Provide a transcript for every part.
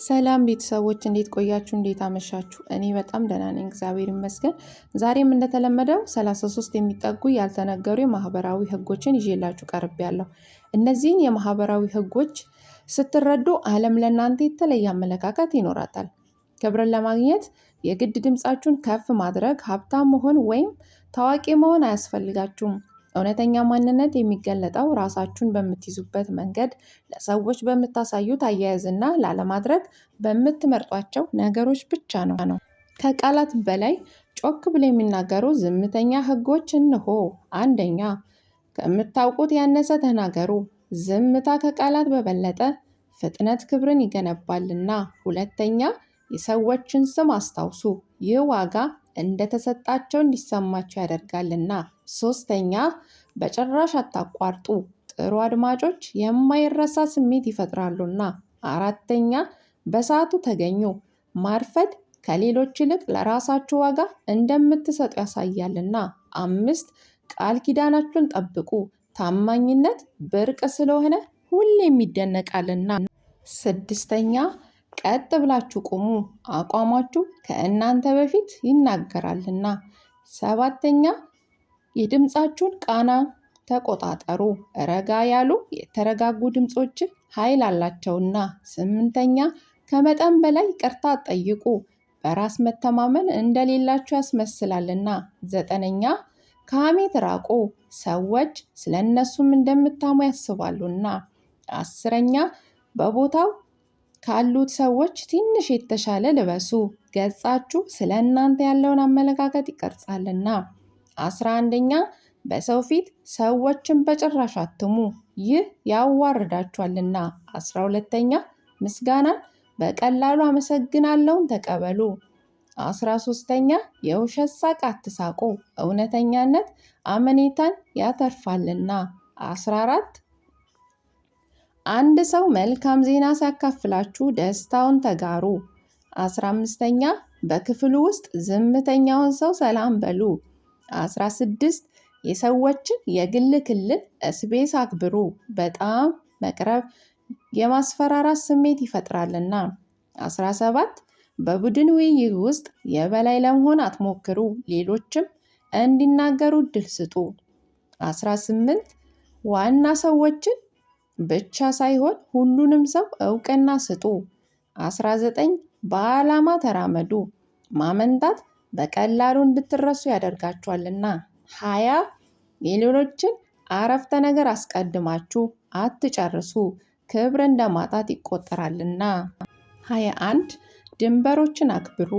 ሰላም ቤተሰቦች እንዴት ቆያችሁ? እንዴት አመሻችሁ? እኔ በጣም ደህና ነኝ፣ እግዚአብሔር ይመስገን። ዛሬም እንደተለመደው 33 የሚጠጉ ያልተነገሩ የማህበራዊ ህጎችን ይዤላችሁ ቀርቤያለሁ። እነዚህን የማህበራዊ ህጎች ስትረዱ ዓለም ለእናንተ የተለየ አመለካከት ይኖራታል። ክብርን ለማግኘት የግድ ድምፃችሁን ከፍ ማድረግ፣ ሀብታም መሆን ወይም ታዋቂ መሆን አያስፈልጋችሁም። እውነተኛ ማንነት የሚገለጠው ራሳችሁን በምትይዙበት መንገድ፣ ለሰዎች በምታሳዩት አያያዝና ላለማድረግ በምትመርጧቸው ነገሮች ብቻ ነው። ከቃላት በላይ ጮክ ብለው የሚናገሩ ዝምተኛ ህጎች እንሆ። አንደኛ፣ ከምታውቁት ያነሰ ተናገሩ። ዝምታ ከቃላት በበለጠ ፍጥነት ክብርን ይገነባልና። ሁለተኛ፣ የሰዎችን ስም አስታውሱ። ይህ ዋጋ እንደተሰጣቸው እንዲሰማቸው ያደርጋልና። ሶስተኛ፣ በጭራሽ አታቋርጡ። ጥሩ አድማጮች የማይረሳ ስሜት ይፈጥራሉና። አራተኛ፣ በሰዓቱ ተገኙ። ማርፈድ ከሌሎች ይልቅ ለራሳችሁ ዋጋ እንደምትሰጡ ያሳያልና። አምስት፣ ቃል ኪዳናችሁን ጠብቁ። ታማኝነት ብርቅ ስለሆነ ሁሌም ይደነቃልና። ስድስተኛ፣ ቀጥ ብላችሁ ቁሙ። አቋማችሁ ከእናንተ በፊት ይናገራልና። ሰባተኛ፣ የድምፃችሁን ቃና ተቆጣጠሩ። ረጋ ያሉ የተረጋጉ ድምፆች ኃይል አላቸውና። ስምንተኛ፣ ከመጠን በላይ ይቅርታ ጠይቁ። በራስ መተማመን እንደሌላችሁ ያስመስላልና። ዘጠነኛ፣ ከሐሜት ራቁ። ሰዎች ስለ እነሱም እንደምታሙ ያስባሉና። አስረኛ፣ በቦታው ካሉት ሰዎች ትንሽ የተሻለ ልበሱ። ገጻችሁ ስለ እናንተ ያለውን አመለካከት ይቀርጻልና። 11ኛ፣ በሰው ፊት ሰዎችን በጭራሽ አትሙ፣ ይህ ያዋርዳችኋልና። 12ኛ፣ ምስጋናን በቀላሉ አመሰግናለሁን ተቀበሉ። 13ኛ፣ የውሸት ሳቅ አትሳቁ፣ እውነተኛነት አመኔታን ያተርፋልና። 14 አንድ ሰው መልካም ዜና ሲያካፍላችሁ ደስታውን ተጋሩ። 15ኛ፣ በክፍሉ ውስጥ ዝምተኛውን ሰው ሰላም በሉ። 16 የሰዎችን የግል ክልል ስፔስ አክብሩ። በጣም መቅረብ የማስፈራራት ስሜት ይፈጥራልና። 17 በቡድን ውይይት ውስጥ የበላይ ለመሆን አትሞክሩ፣ ሌሎችም እንዲናገሩ እድል ስጡ። 18 ዋና ሰዎችን ብቻ ሳይሆን ሁሉንም ሰው እውቅና ስጡ። 19 በዓላማ ተራመዱ፣ ማመንታት በቀላሉ እንድትረሱ ያደርጋችኋልና። 20 የሌሎችን አረፍተ ነገር አስቀድማችሁ አትጨርሱ፣ ክብር እንደማጣት ይቆጠራልና። 21 ድንበሮችን አክብሩ፣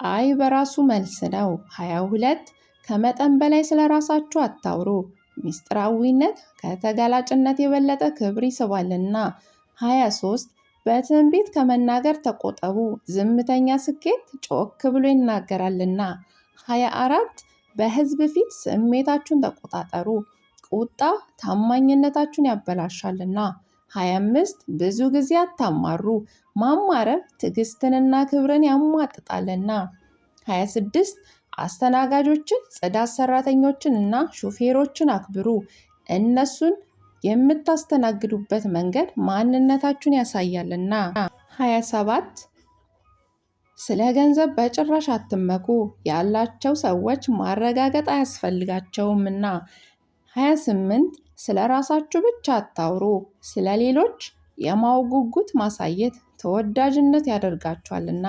አይ በራሱ መልስ ነው። 22 ከመጠን በላይ ስለ ራሳችሁ አታውሩ፣ ሚስጥራዊነት ከተጋላጭነት የበለጠ ክብር ይስባልና። 23 በትንቢት ከመናገር ተቆጠቡ፣ ዝምተኛ ስኬት ጮክ ብሎ ይናገራልና። 24 በሕዝብ ፊት ስሜታችሁን ተቆጣጠሩ፣ ቁጣ ታማኝነታችሁን ያበላሻልና። 25 ብዙ ጊዜ አታማሩ፣ ማማረር ትዕግስትንና ክብርን ያሟጥጣልና። 26 አስተናጋጆችን፣ ጽዳት ሰራተኞችን እና ሹፌሮችን አክብሩ፣ እነሱን የምታስተናግዱበት መንገድ ማንነታችሁን ያሳያልና። 27 ስለ ገንዘብ በጭራሽ አትመኩ፣ ያላቸው ሰዎች ማረጋገጥ አያስፈልጋቸውምና። 28 ስለ ራሳችሁ ብቻ አታውሩ፣ ስለ ሌሎች የማወቅ ጉጉት ማሳየት ተወዳጅነት ያደርጋችኋልና።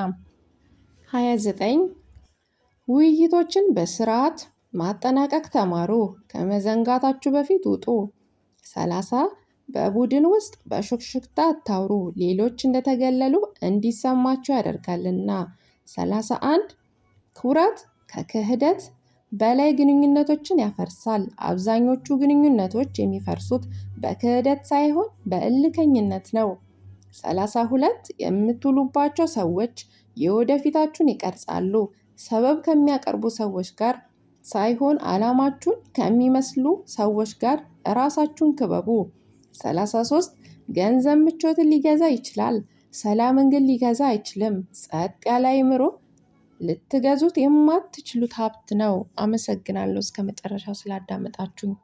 29 ውይይቶችን በስርዓት ማጠናቀቅ ተማሩ፣ ከመዘንጋታችሁ በፊት ውጡ። 30 በቡድን ውስጥ በሹክሹክታ አታውሩ፣ ሌሎች እንደተገለሉ እንዲሰማቸው ያደርጋልና። 31 ኩራት ከክህደት በላይ ግንኙነቶችን ያፈርሳል፣ አብዛኞቹ ግንኙነቶች የሚፈርሱት በክህደት ሳይሆን በእልከኝነት ነው። 32 የምትውሉባቸው ሰዎች የወደፊታችሁን ይቀርጻሉ፣ ሰበብ ከሚያቀርቡ ሰዎች ጋር ሳይሆን ዓላማችሁን ከሚመስሉ ሰዎች ጋር ራሳችሁን ክበቡ። 33 ገንዘብ ምቾትን ሊገዛ ይችላል፣ ሰላምን ግን ሊገዛ አይችልም። ጸጥ ያለ አእምሮ ልትገዙት የማትችሉት ሀብት ነው። አመሰግናለሁ እስከ መጨረሻው ስላዳመጣችሁኝ።